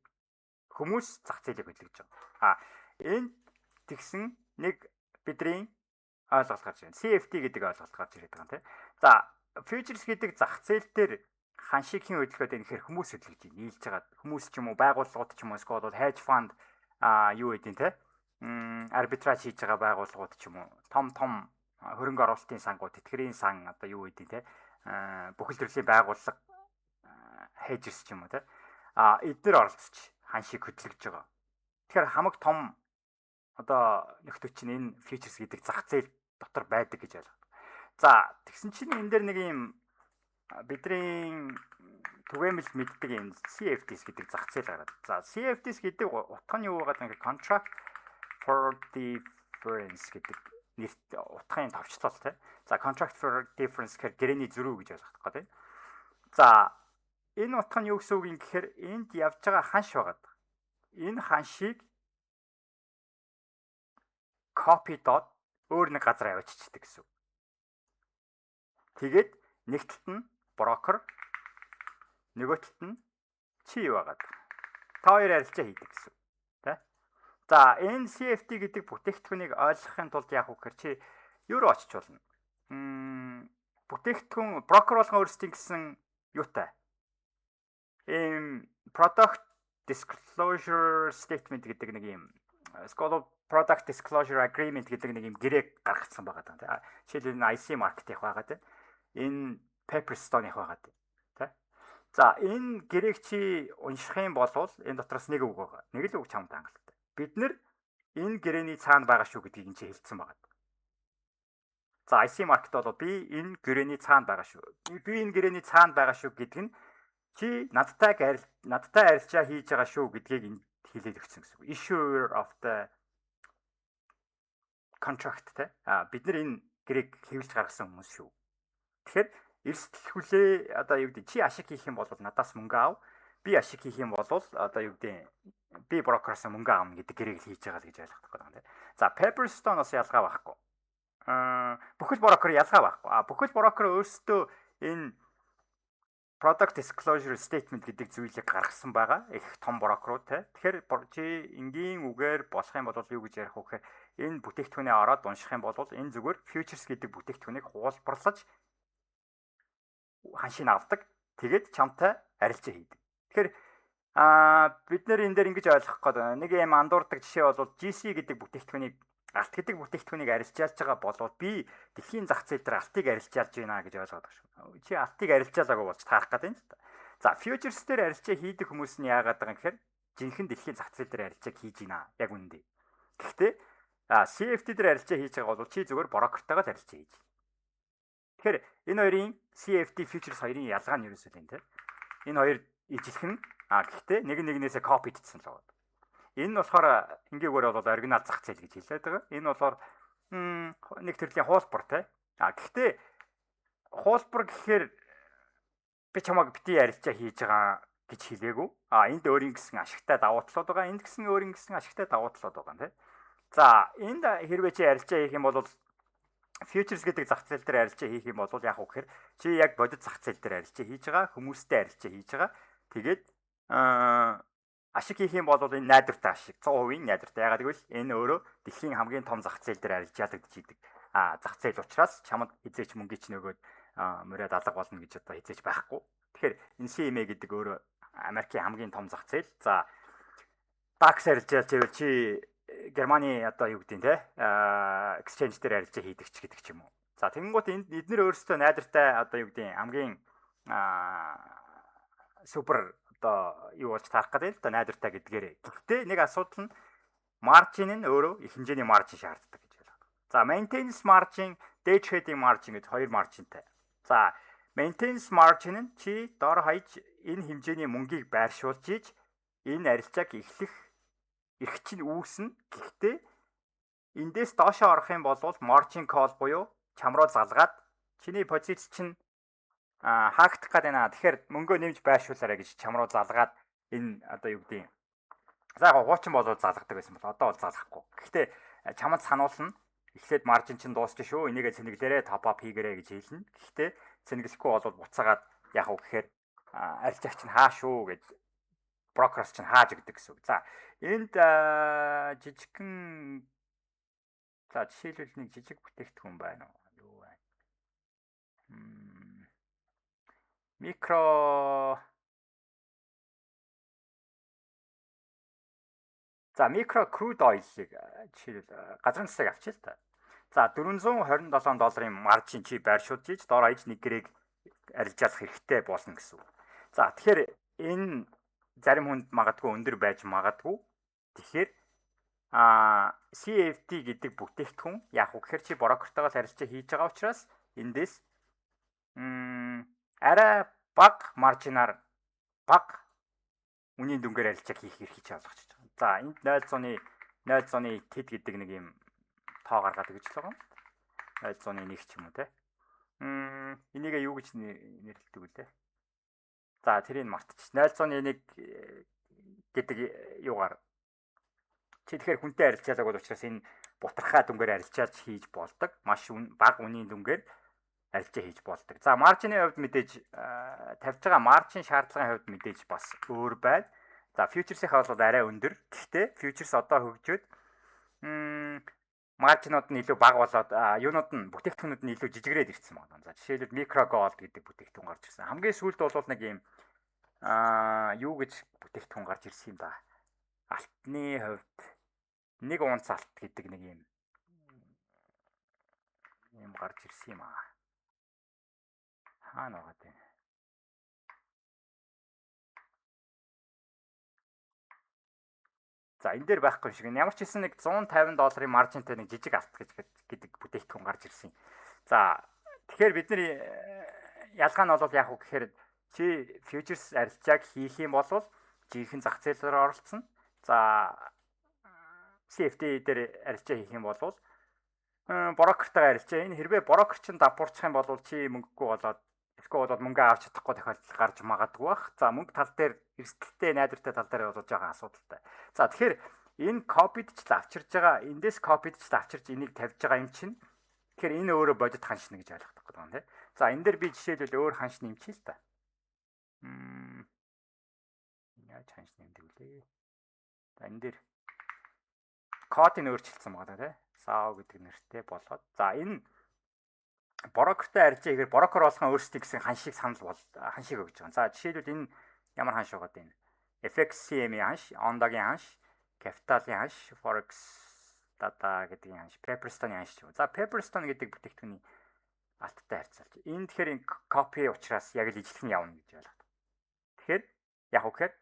Speaker 1: хүмүүс зах зээлийг хөдөлгөж байгаа. Энэ тэгсэн нэг бидний ойлголт гарч ирнэ. CFD гэдэг ойлголт гарч ирээд байгаа юм тийм. За futures гэдэг зах зээл дээр ханшийг хэн хөдөлгөөд байна гэхээр хүмүүс хөдөлгөж байна. Нийлж байгаа хүмүүс ч юм уу байгууллагууд ч юм уу эсвэл hedge fund юу гэдэг те арбитраж хийж байгаа байгууллагууд ч юм уу том хөрөнгө оруулалтын сангууд тэтгэврийн сан одоо юу гэдэг те бүхэл төрлийн байгууллага hedgers ч юм уу те эдгээр оролцож ханшийг хөдөлгөж байгаа. Тэгэхээр хамаг том одоо нөхдөч чинь энэ futures гэдэг зах зээл дотор байдаг гэж ойлгоо. За тэгсэн чинь энэ дээр нэг юм бидний түгээмэл мэддэг юм CFDs гэдэг зах зээл гараад. За CFDs гэдэг утга нь юу байгаа гэхээр contract for difference гэдэг нэрт утгын товчлол тийм. За contract for difference гэхээр гэрээний зөрүү гэж ойлгох гэдэг. За энэ утга нь юу гэсэн үг юм гэхээр энд явж байгаа ханш байгаа. Энэ ханшийг copy доод өөр нэг газар авчичдаг гэсэн. Тэгээд нэг талд нь брокер нөгөө талд нь чи байгаад. Та хоёр арилжаа хийдэг гэсэн. Тэ? За энэ CFD гэдэг бүтээгдэхүүнийг ойлгохын тулд яг үгээр чи юу руу очиж болно? Бүтээгдэхүүн брокер болгон өөрсдийн гэсэн юутай. Product disclosure statement гэдэг нэг юм product disclosure agreement гэдэг нэг юм гэрээ гаргацсан байгаа даа. Жишээлбэл энэ IC market-ийнх байгаа тийм. Энэ Paperstone-ийнх байгаа тийм. За энэ гэрээг чи унших юм бол энэ дотроос нэг үг байгаа. Нэг л үг чамд хангалттай. Бид нэр энэ гэрээний цаана байгаа шүү гэдгийг энэ чи хэлсэн байгаа. За IC market бол би энэ гэрээний цаана байгаа шүү. Би энэ гэрээний цаана байгаа шүү гэдэг нь чи надтай арилжаа хийж байгаа шүү гэдгийг энэ хэлээд өгсөн гэсэн үг. Issuer of the contract те. Бид нар энэ гэрээг хэвлэж гаргасан хүмүүс шүү. Тэгэхээр эрсдэл хүлээ одоо юу гэдэг чи ашиг хийх юм бол надаас мөнгө аав. Би ашиг хийх юм бол одоо юу гэдэг би брокероос мөнгө аавна гэдэг гэрээг хийж байгаа л гэж ойлгох гэдэг юм тийм. За Pepperstone-оос ялгаа байхгүй. Бүхэл брокер ялгаа байхгүй. Бүхэл брокер өөрсдөө энэ product disclosure statement гэдэг зүйлийг гаргасан байгаа. Их том брокерууд те. Тэгэхээр чи энгийн үгээр болох юм бол юу гэж ярих вэ гэхээр энэ бүтээгдэхүүнээ ороод унших юм бол энэ зүгээр futures гэдэг бүтээгдэхүүнийг хуулбарлаж ханшийг авдаг. Тэгээд чамтай арилжаа хийдэг. Тэгэхээр бид нэр энэ дээр ингэж ойлгох гээд нэг юм андуурдаг жишээ бол GC гэдэг бүтээгдэхүүнийг алт гэдэг бүтээгдэхүүнийг арилжаалж байгаа болвол би дэлхийн зах зээл дээр алтыг арилжаалж байна гэж ойлгоод байгаа шүү. Чи алтыг арилжаалаагүй болж таарах гэдэг юм л та. За futures дээр арилжаа хийдэг хүмүүс нь яагаад байгаа юм гэхээр жинхэнэ дэлхийн зах зээл дээр арилжааг хийж байна. Яг үнэндээ. Гэхдээ CFD дээр арилжаа хийж байгаа бол чи зүгээр брокертойгоо л арилжаа хийж. Тэгэхээр энэ хоёрын CFD futures хоёрын ялгаа нь юу вэ тийм. Энэ хоёр ижилхэн гэхдээ нэг нэгнээсээ копи хийсэн л байна. Энэ нь болохоор энгийгээр бол оригинал зах зээл гэж хэлээд байгаа. Энэ болохоор нэг төрлийн хуулбар те. Гэхдээ хуулбар гэхээр би чамайг бити арилжаа хийж байгаа гэж хэлээгүй. Энд өөрийн гэсэн ашигтай давуу талууд байгаа. Энд гэсэн өөрийн гэсэн ашигтай давуу талууд байгаа те. За энд хэрвээ чи арилжаа хийх юм бол futures гэдэг зах зээл дээр арилжаа хийх юм бол яг уу гэхээр чи яг бодит зах зээл дээр арилжаа хийж байгаа, хүмүүстэй арилжаа хийж байгаа. Тэгээд ашиг хийх юм бол энэ найдвартай ашиг 100% найдвартай. Ягаад гэвэл энэ өөрөө дэлхийн хамгийн том зах зээл дээр арилжаалагдж идэг. Зах зээл учраас чамд хизээч мөнгө ч нөгөөд мөрөд алга болно гэж одоо хизээч байхгүй. Тэгэхээр энэ CME гэдэг өөрөө Америкийн хамгийн том зах зээл. За DAX арилжаалж байвал чи Германы одоо юу гэдэг нь те exchange дээр арилжаа хийдэг ч гэдэг ч юм уу. За тэгэнгუთ эднэр өөрсдөө найдвартай одоо юу гэдэг хамгийн супер одоо юу болж таарах гэдэг л да найдвартай гэдгээр. Гэхдээ нэг асуудал нь маржин нь өөрөө их хэмжээний маржин шаарддаг гэж байна. За maintenance margin, day trading margin гэж хоёр маржинтай. За maintenance margin нь чи дор хаяж энэ хэмжээний мөнгийг байршуулж ийж энэ арилжааг эхлэх эрх чинь үүснэ. Гэхдээ эндээс доошоо орох юм бол margin call буюу чам руу залгаад чиний позиц чинь хаагдах гэдэг наа. Тэгэхээр мөнгөө нэмж байршуулаарай гэж чам руу залгаад энэ одоо юу гэдэг юм. За яг хуучин болоод залгадаг байсан бол одоо бол залгахгүй. Гэхдээ чамд сануулна. Эхлээд маржин чинь дуусчих шүү. Энийгээ цэнэглээрээ топ ап хийгэрэй гэж хэлнэ. Гэхдээ цэнэглэхгүй бол буцаагаад яг уу гэхээр арилжаач чинь хаа шүү гэж брокерс чинь хааж өгдөг гэсэн үг. За энд жижигхэн за жишээлбэл нэг жижиг бүтээгдэхүүн байна уу? Юу байна? Микро crude oil-ыг жишээлбэл газрын засаг авчил та. За $427 маржин чи байршуулж ийж дор хаяж нэг гэрээг арилжаалах хэрэгтэй болно гэсэн үг. За тэгэхээр энэ зарим хүнд магадгүй өндөр байж магадгүй. Тэгэхээр CFD гэдэг бүтээгдэхүүн яг уу гэхээр чи брокертойгоо арилжаа хийж байгаа учраас эндээс арай бага маржинаар бага үнийн дүнгээр арилжаа хийх эрхийг олгож байгаа. За энд 0.0 тэд гэдэг нэг юм тоо гаргаад өгч л байгаа. 0.1 ч юм уу те. Энийг юу гэж нэрлэдэг вэ? За тэрийг мартчих. 0.1 гэдэг юугаар чи тэгэхээр хүнтэй арилжаалаг бол учраас энэ бутархаа дүнгээр арилжаалж хийж болдог. Маш бага үнийн дүнгээр арилжаа хийж болдог. За маржины хувьд мэдээж тавьж байгаа маржин шаардлагын хувьд мэдээж бас өөр байна. За futuresийнхаа бол арай өндөр. Гэхдээ futures одоо хөгжөөд маржинууд нь илүү бага болоод юунууд нь бүтээгдэхүүнүүд нь илүү жижигрээд ирсэн байна. За жишээлбэл micro gold гэдэг бүтээгдэхүүн гарч ирсэн. Хамгийн сүүлд бол нэг юм юу гэж бүтээгдэхүүн гарч ирсэн юм ба. Алтны хувьд 1 унц алт гэдэг нэг юм гарч ирсэн юм аа. Хаана байгаа вэ? За энэ дээр байхгүй шиг ямар ч хэсэн нэг $150 маржинтай нэг жижиг алт гэдэг бүтээгдэхүүн гарч ирсэн. За тэгэхээр бидний ялгаа нь бол яг уу гэхээр чи futures арилжааг хийх юм бол жинхэнэ зах зээл рүү оролцсон. За CFD дээр арилжаа хийх юм бол брокертай арилжаа. Энэ хэрвээ брокер чинь давпуурчих юм бол чи мөнгөгүй болоод Эсвэл бол мөнгө авч чадахгүй тохиолдол гарч магадгүй бах. За мөнгө тал дээр эрсдэлтэй найдвартай тал дээр бол жоохон асуудалтай. За тэгэхээр энэ копидч л авчирж байгаа, эндээс копидч л авчирж энийг тавьж байгаа юм чинь. Тэгэхээр энэ өөрөө бодит ханшна гэж ойлгох гэдэг юм тийм. За энэ дээр би жишээлбэл өөр ханш нэмчихье л да. Яаж ханш нэмдэг вүлээ? За энэ дээр кодыг өөрчилсөн байгаа тийм. SAO гэдэг нэртэй болгоод. За энэ брокертэй арилжаа хийхээр брокер болгон өөрсдөө гэсэн ханшийг ханшийг өгж байгаа. За жишээлбэл энэ ямар ханш байгаа дээ? FXCM-ийн ханш, Ondag-ийн ханш, Capital-ийн ханш, Forex Data гэдгийн ханш, Pepperstone-ийн ханш. За Pepperstone гэдэг бүтээгдэхүүний алттай харьцуулж. Энэ тэгэхээр энэ copy учраас яг л ижлэх нь явна гэж ойлгох. Тэгэхээр яг үхээр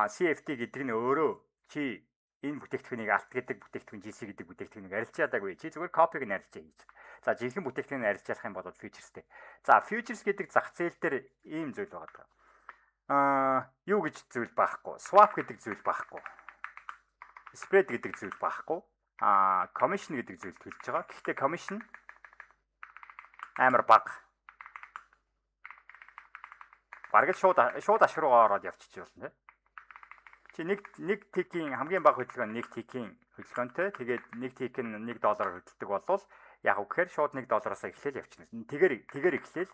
Speaker 1: CFD гэдэг нь өөрөө чи энэ бүтээгдэхүүнийг алт гэдэг бүтээгдэхүүн GC гэдэг бүтээгдэхүүнийг арилжаадаггүй. Чи зүгээр копиг нь арилжаа хийж. За жинхэнэ бүтээгдэхүүнийг арилжаалах юм бол futuresтэй. За futures гэдэг зах зээл дээр ийм зүйл байгаа. Юу гэж зүйл байхгүй. Swap гэдэг зүйл байхгүй. Spread гэдэг зүйл байхгүй. Commission гэдэг зүйл төлж байгаа. Гэхдээ commission амар бага. Бараг л шууд аш руугаа ороод явчих болно тийм. Чи нэг тикийн хамгийн бага хөдөлгөөн нэг тикийн хөдөлгөөнтэй тэгээд нэг тик нь $1 хөдөлдөг болвол яг үгээр шууд $1-аас эхлээл явчихна. Тэгэхээр эхлээл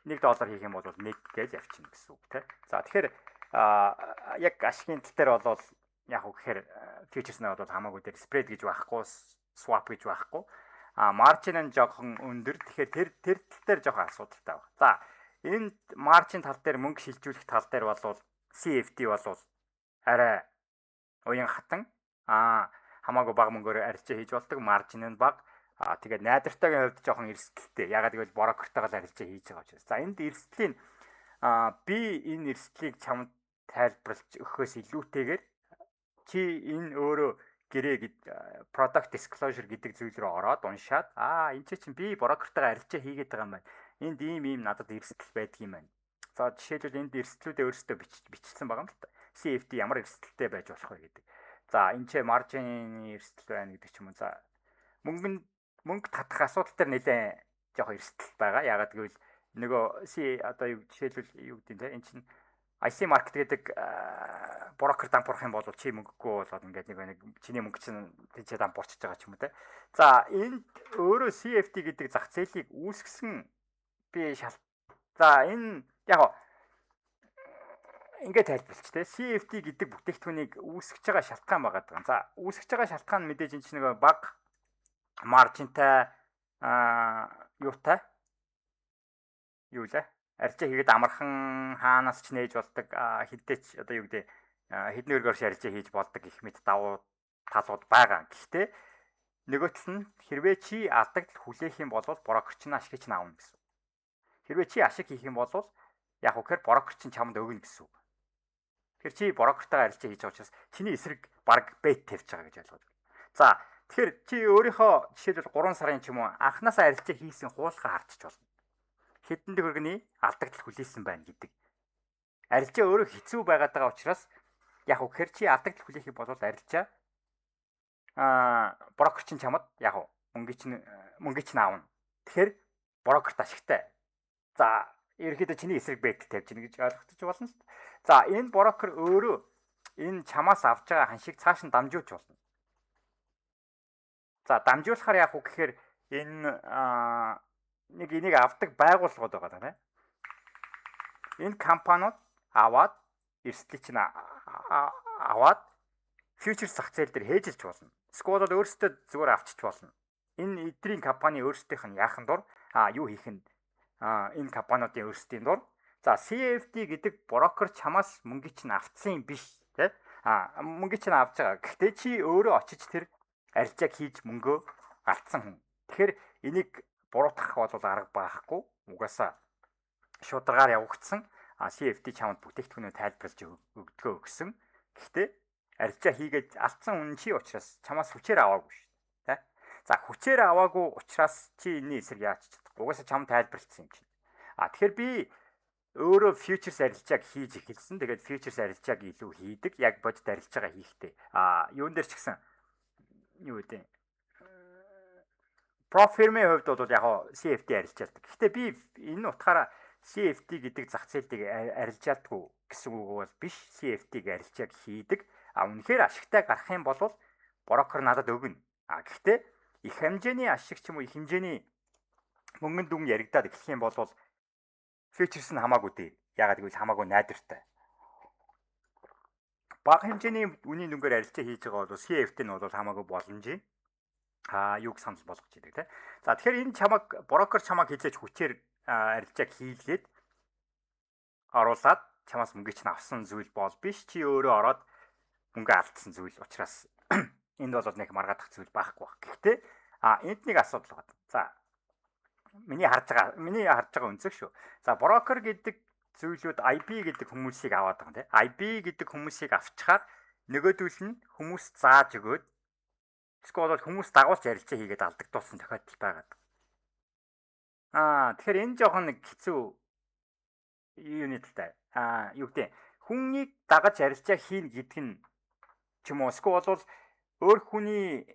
Speaker 1: $1 хийх юм бол 1 гэж явчихна гэсэн үг тийм. За тэгэхээр яг ашигын тал дээр бол яг үгээр futures нь бол хамаагүй дээр spread гэж байхгүй, swap гэж байхгүй. Margin нь жоохон өндөр. Тэгэхээр тэр тал дээр жоохон асуудалтай байна. За энэ margin тал дээр мөнгө шилжүүлэх тал дээр бол CFD бол арай уян хатан хамаагүй бага мөнгөөр арилжаа хийж болдог, маржин нь бага. Тэгээд найдвартайгийн хувьд жоохон эрсдэлтэй. Ягаад гэвэл брокертойгоо арилжаа хийж байгаа учраас. За энд эрсдлийн би энэ эрсдлийг чамд тайлбарлаж өгөхөөс илүүтэйгээр чи энэ өөрөө гэрээ product disclosure гэдэг зүйл рүү ороод уншаад энэ чинь би брокертойгоо арилжаа хийгээд байгаа юм байна. Энд ийм надад эрсдэл байдаг юм байна. За жишээлбэл энд эрсдлүүдээ өөрсдөө бичсэн байгаа юм л та. CFD ямар эрсдэлтэй байж болох вэ гэдэг. За энэ ч маржины эрсдэл байна гэдэг ч юм уу. За мөнгө татах асуудал дээр нэлээд жоохон эрсдэл байгаа. Ягаад гэвэл нөгөө одоо жишээлбэл юу гэдэг нь энэ чинь IC market гэдэг брокер дампуурах юм бол чи мөнгөгүй болоод ингээд нэг чиний мөнгө чинь тийчээ дампуурчж байгаа ч юм уу те. За энд өөрөө CFD гэдэг зах зээлийг үүсгэсэн би за энэ яг ингээд тайлбарлаж те CFD гэдэг бүтээгдэхүүнийг үүсгэж байгаа шалтгаан байгаа даа. За үүсгэж байгаа шалтгаан мэдээж энэ чинь нэг бага маржинтай юутай юу лээ арилжаа хийгээд амархан хаанаас ч нээж болдог хідээч одоо юу гэдэг хэдэн өргөөр арилжаа хийж болдог гэх мэт давуу талууд байгаа. Гэхдээ нөгөөтл нь хэрвээ чи алдагдал хүлээх юм бол брокерч нь ашигч нь аавна гэсэн. Хэрвээ чи ашиг хийх юм бол яг үхээр брокерч нь чамд өгнө гэсэн үг. Тэгэхээр чи брокертойгоо арилжаа хийж байгаа учраас чиний эсрэг баг бет тавьж байгаа гэж ойлгож байна. За тэгэхээр чи өөрийнхөө жишээлбэл 3 сарын ч юм уу анханасаа арилжаа хийсэн хуулгаа харчиж болно. Хэдэн төгрөгийн алдагдал хүлээсэн байна гэдэг. Арилжаа өөрөө хэцүү байгаад байгаа учраас яг үхээр чи алдагдал хүлээхийг бол арилжаа брокерч нь чамд яг мөнгө чинь аавна. Тэгэхээр брокерт ашигтай. За ерөөхдөө чиний эсрэг бет тавьж гин гэж ойлгохч болно л. За энэ брокер өөрөө энэ чамаас авч байгаа ханшийг цааш нь дамжуулж болно. За дамжуулахаар яах вэ гэхээр энэ нэг энийг авдаг байгууллагууд байгаа даа. Энэ компаниуд аваад эрсдлийг чинь аваад фьючерс зах зээл дээр хээжилж болно. Эсвэл бол өөрсдөө зүгээр авчиж болно. Энэ эдрийн компани өөрсдийнх нь яахан дур юу хийх нь энэ компаниудын өөрсдийн дур. За CFD гэдэг брокер чамаас мөнгө чинь авцсан биш тий. Мөнгө чинь авч байгаа. Гэхдээ чи өөрөө очиж тэр арилжааг хийж мөнгөө алдсан хүн. Тэгэхээр энийг буруутгах бол арга байхгүй. Угаасаа шударгаар явагдсан CFD чамд бүтээгдэхүүнөө тайлбарлаж өгдөгөө өгсөн. Гэхдээ арилжаа хийгээд алдсан хүн чи учраас чамаас хүчээр аваагүй шүү дээ. За хүчээр аваагүй учраас чи энэний эсрэг яаж чадах. Угаасаа чам тайлбарлсан юм чинь. Тэгэхээр би өөрөө futures арилжааг хийж эхэлсэн. Тэгээд futures арилжааг илүү хийдэг. Яг бодит арилжаагаа хийхдээ. Юун дээр ч гэсэн юу гэдэг prop firm-ийн хувьд бол яг CFD арилж ялдаг. Гэхдээ би энэ утгаараа CFD гэдэг зах зээлийг арилж ялдаггүй гэсэн үг бол биш. CFD-г арилжааг хийдэг. Үнэхээр ашигтай гарах юм бол брокер надад өгнө. Гэхдээ их хэмжээний ашиг ч юм уу их хэмжээний мөнгөнд дүн яригадаад эхлэх юм бол фьючерс нь хамаагүй дээ. Ягаад гэвэл хамаагүй найдвартай. Бага хэмжээний үнийн дүнгээр арилжаа хийж байгаа бол CFD нь бол хамаагүй боломжийн юуг санал болгож идэг тийм. За тэгэхээр энэ чамаг брокер чамаг хизээж хүчээр арилжааг хийлгээд оруулаад чамаас мөнгө чинь авсан зүйл бол биш. Чи өөрөө ороод мөнгө алдсан зүйл учраас энд бол нэг маргаадах зүйл байхгүй баг. Гэхдээ энд нэг асуудал байна. За миний харж байгаа үнцэг шүү. За брокер гэдэг зүйлүүд IB гэдэг хүмүүсийг аваад байгаа тийм. IB гэдэг хүмүүсийг авчихаар нөгөөдөл нь хүмүүс зааж өгөөд эсвэл хүмүүс дагуулж арилжаа хийгээд алдагдуулсан тохиолдол байгаад. Тэгэхээр энэ жоохон нэг хэцүү юуны талтай. Юу гэдэг хүнийг дагаж арилжаа хийн гэдэг нь ч юм уу эсвэл өөр хүний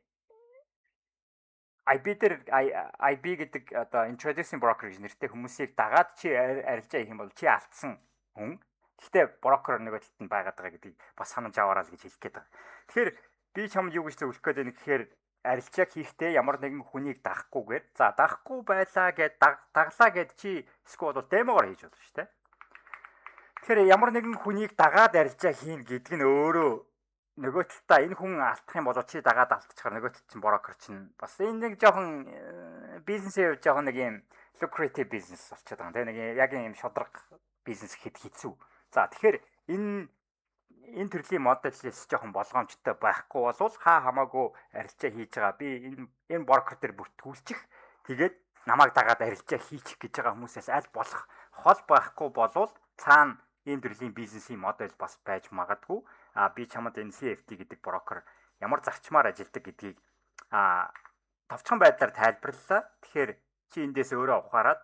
Speaker 1: IB гэдэг одоо introducing broker гэж нэртэй хүмүүсийг дагаад чи арилжаа хийх юм бол чи алдсан хүн. Гэхдээ брокер нөгөө талд нь байгаад байгаа гэдгийг бас санаж аваарай гэж хэлэх гээд байгаа. Тэгэхээр би чамд юу гэж зөвлөх гээд байна гэхээр арилжааг хийхдээ ямар нэгэн хүнийг дагахгүйгээр за дагахгүй байлаа гэд даглаа гэд чи эсвэл демогоор хийж болно шүү дээ. Тэгэхээр ямар нэгэн хүнийг дагаад арилжаа хийн гэдэг нь өөрөө нөгөө талдаа энэ хүн алдах юм бол чи дагаад алдчихаар нөгөө талд чинь брокер чинь бас энэ нэг жоохон бизнесээ жоохон нэг юм lucrative business болчиход байгаа. Нэг яг юм шодрог бизнес хэд хэцүү. За тэгэхээр энэ төрлийн модельс жоохон болгоомжтой байхгүй болвол хамаагүй арилжаа хийж байгаа. Би энэ брокер дээр бүртгүүлчих. Тэгээд намайг дагаад арилжаа хийчих гэж байгаа хүмүүсээс аль болох хол байхгүй болвол цаана ийм төрлийн бизнесийн модель бас байж магадгүй. Би чамд энэ CFD гэдэг брокер ямар зарчмаар ажилладаг гэдгийг товчхон байдлаар тайлбарлалаа. Тэгэхээр чи эндээс өөрөө ухаарад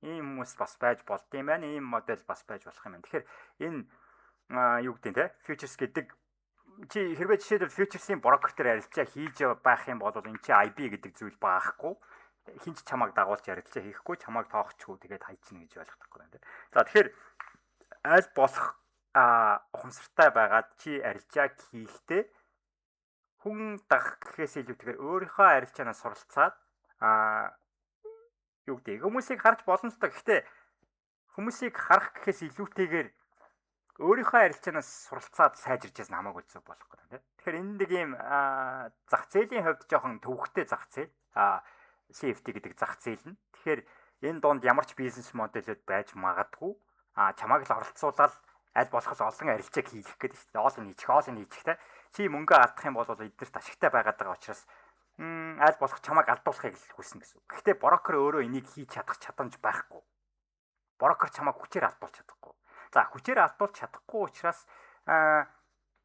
Speaker 1: ийм хүмүүс бас байж болд юм байна. Ийм модель бас байж болох юм байна. Тэгэхээр энэ юу гэдэг те futures гэдэг чи хэрвээ жишээлбэл futuresийн брокер дээр арилжаа хийж байх юм бол энэ чи IB гэдэг зүйл баахгүй. Хинч чамайг дагуулж арилжаа хийхгүй, чамайг тоохчгүй тэгээд хайчихна гэж ойлгохгүй байна те. За тэгэхээр аль болох ухамсартай байгаад чи арилжааг хийхдээ хүн дагах гэхээс илүүтэйгээр өөрийнхөө арилжаанаас суралцаад юу гэдэг хүмүүсийг харж болно л та. Гэхдээ хүмүүсийг харах гэхээс илүүтэйгээр өөрийнхөө арилжаанаас суралцаад сайжирч ясна хамаагүй зүг болохгүй тийм. Тэгэхээр энэ нэг юм зах зээлийн хувьд жоохон төвөгтэй зах зээл CFD гэдэг зах зээл нь. Тэгэхээр энэ донд ямар ч бизнес модельуд байж магадгүй. Чамайг л оролцуулаад аль болох олон арилжааг хийх гэдэг шүү дээ. Оол нь хийчих те. Чи мөнгө алдах юм бол эднэрт ашигтай байгаад байгаа учраас аль болох чамайг алдуулахыг хүснэ гэсэн. Гэхдээ брокер өөрөө энийг хийж чадах чадамж байхгүй. Брокер чамайг хүчээр алдуулж чадахгүй. За хүчээр алдуулж чадахгүй учраас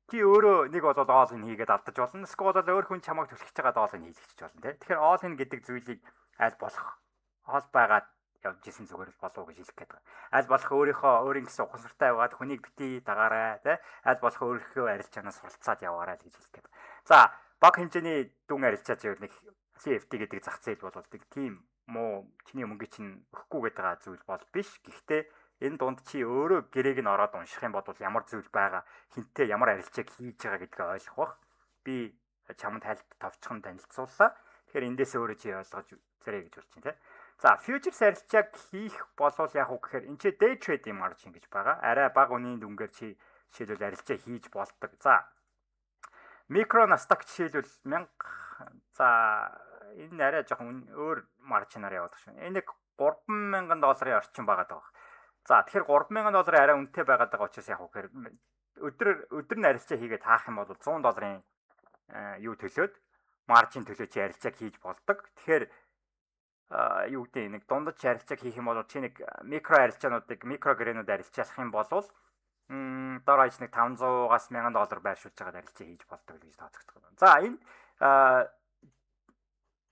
Speaker 1: чи өөрөө нэг бол оол нь хийгээд алдаж болно. Эсвэл өөр хүн чамайг түлхэж байгаа оол нь хийлгэж болно те. Тэгэхээр оол нь гэдэг зүйлийг аль болох хоол байгаад явж исэн зүгээр болов уу гэж хэлэх гээд байгаа. Аль болох өөрийн гэсэн ухамсартай байгаад хүнийг бити дагаарай тий. Аль болох өөрийнхөө арилжаанаас суралцаад яваарай гэж хэлэх гээд. За бага хэмжээний дүн арилжаа зөв нэг CFD гэдэг зах зээл болдог. Тийм муу чиний мөнгө чинь өгөхгүй гэдэг байгаа зүйл бол биш. Гэхдээ энэ дунд чи өөрөө гэрээг нь ороод унших юм бол ямар зүйл байгаа, хинтээ ямар арилжааг хийж байгаа гэдгийг ойлгох бах. Би чамд товчхон танилцууллаа. Тэгэхээр эндээс өөрөө чи ойлгож зэрэг гэж болж байна тий. За futures арилжааг хийх болвол яг уу гэхээр энэ чи day trading margin гэж байгаа. Арай бага үнийн дүнгээр чи жишээлбэл арилжаа хийж болдог. За микро Nasdaq жишээлбэл 1000 за энэ арай жоохон өөр маржинаар яваад байна. Энэ нэг $3,000 орчим байгаа даа. За тэгэхээр $3,000 арай үнэтэй байгаад байгаа учраас яг уу гэхээр өдөр нь арилжаа хийгээд хаах юм бол $100 юу төлөөд маржин төлөө чи арилжааг хийж болдог. Тэгэхээр юу гэдэг нэг дундаж арилжааг хийх юм бол чи нэг микро арилжаануудыг микро грэнүүд арилжаалах юм бол дор хаяж нэг $500-аас $1,000 байршуулж байгаа арилжаа хийж болдог гэж тооцогддог. За энэ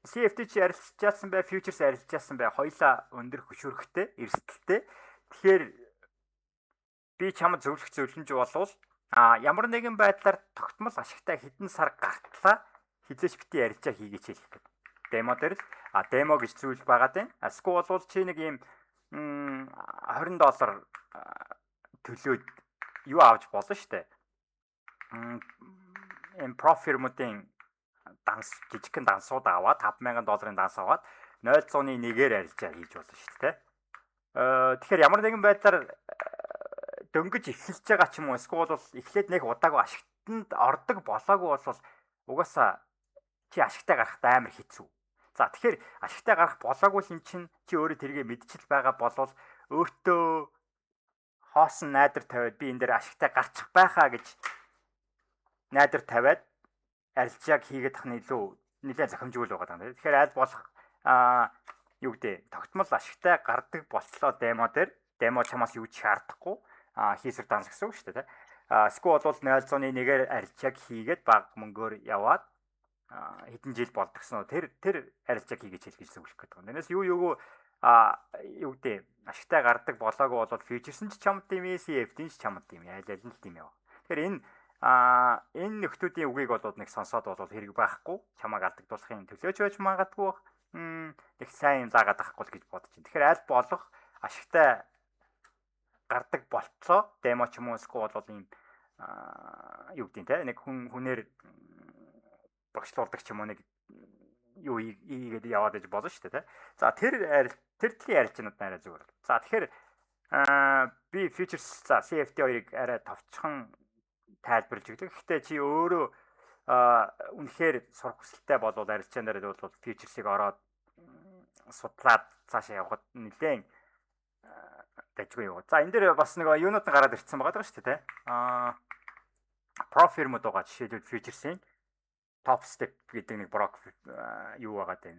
Speaker 1: CFD чи арилжаалсан бай, futures арилжаалсан бай, хоёулаа өндөр хөшөөрөхтэй, эрсдэлтэй. Тэгэхээр би чамд зөвлөмж болвол ямар нэгэн байдлаар тогтмол ашигтай хэдэн сар гартлаа хизээч бити арилжаа хийгээч хэлэх гээд. демо дээр л демо гэж зүйл байгаад байна. Эсвэл бол чи нэг ийм $20 төлөөд юу авч болно шүү дээ. Ийм профирмуудын жижигхэн дансууд аваад $5,000 данс аваад 0.1-ээр арилжаа хийж болно шүү дээ. Тэгэхээр ямар нэгэн байдлаар дөнгөж эхэлж байгаа ч юм уу эсвэл бол эхлээд нэг удаагүй ашигтанд ордог болоогүй бол угаасаа чи ашигтай гарахт амар хэцүү. За тэгэхээр ашигтай гарах болоогүй юм чинь чи өөрөө тэргээ мэдчил байгаа болвол өөртөө хоосон найдар тавиад би энэ дээр ашигтай гарчих байхаа гэж найдар тавиад арилжааг хийгээд тахны илүү нэлээд зохимжгүй л байгаа даа. Тэгэхээр аль болох юу гэдэг тогтмол ашигтай гардаг болцлоо демо дээр демо чамаас юу ч шаардахгүй хийсэр данс гэсэн үг шүү дээ. Эсвэл бол 0.1-ээр арилжааг хийгээд бага мөнгөөр яваад хэдэн жил болдгосноо тэр арилжааг хийгээд хэлж зөвлөх гэдэг юм. Тэрнээс юу гэдэг ашигтай гардаг болоогүй бол фьючерс нь ч чамд юм, CFD-н ч чамд юм. Аль аль нь тийм яв. Тэгэхээр энэ нөхдүүдийн үгийг болоод нэг сонсоод бол хэрэг байхгүй. Чамааг алдагдуулахын төлөөч байж магадгүй. Их сайн юм заагаад байхгүй л гэж бодож байна. Тэгэхээр аль болох ашигтай гардаг болцоо демо ч юм уу эсвэл бол ийм юу гэдэг те нэг хүнээр багшлуулдаг ч юм уу нэг юу ийгээд яваад иж болно шүү дээ те. За тэр төрлийн арилжаанууд арай зүгээр. За тэгэхээр би futures за CFD2-ыг арай товчхон тайлбарлаж өгдөг. Гэхдээ чи өөрөө үнэхээр сурах хүсэлтэй болвол арилжаан дээр бол futures-ыг ороод судлаад цаашаа явахад нэлээд дайггүй юу. За энэ дээр бас нэг юунууд нь гараад ирсэн байгаа шүү дээ те. Профирмуд байгаа жишээлбэл futures-ийн top step гэдэг нэг брок юу байгаа дээ.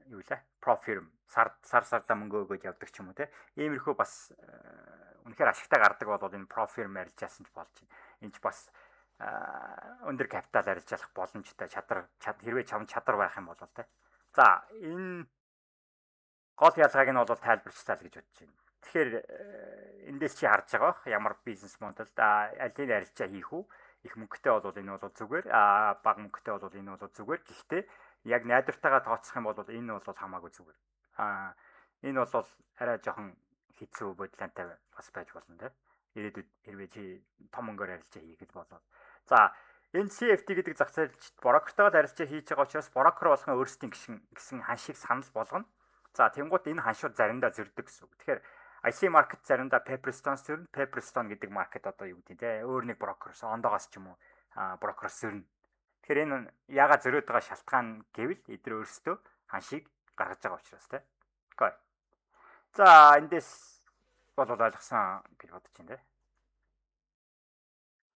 Speaker 1: Юу лээ? Профирм сар-сардаа мөнгө өгөөд явдаг ч юм уу те. Иймэрхүү бас үнэхээр ашигтай гардаг бол энэ профирм арилжаасан ч болж байна. Энд ч бас өндөр капитал арилжаалах боломжтой хэрвээ чадвар байх юм бол те. За энэ гол ялгааг нь бол тайлбарчлаа л гэж бодож байна. Тэгэхээр эндээс чи харж байгаа бах ямар бизнес модел алийг арилжаа хийх үү? Их мөнгөтэй бол энэ бол зүгээр, бага мөнгөтэй бол энэ бол зүгээр. Гэхдээ яг найдвартайгаа тооцох юм бол энэ бол хамаагүй зүгээр. Энэ бол арай жоохон хэцүү бодлонтой бас байж болно те. Ирээдүйд хэрвээ чи том мөнгөөр арилжаа хийгээд болоод. За энэ CFD гэдэг зах зээлд брокертойгоо арилжаа хийж байгаа учраас брокер болгон өөрсдийн гэсэн ханшийг санал болгоно. За тэнгуут энэ ханшууд заримдаа зөрдөг гэсэн үг. Тэгэхээр IC market заримдаа Pepperstone зөрнө. Pepperstone гэдэг market одоо юу гэдэг те өөр нэг брокерс ондоогоос ч юм уу брокерс зөрнө. Тэгэхээр энэ яагаад зөрөөд байгаа шалтгаан гэвэл эдгээр өөрсдөө ханшийг гаргаж байгаа учраас те. Окей. За эндээс бол ойлгосон гэж бодож байна те.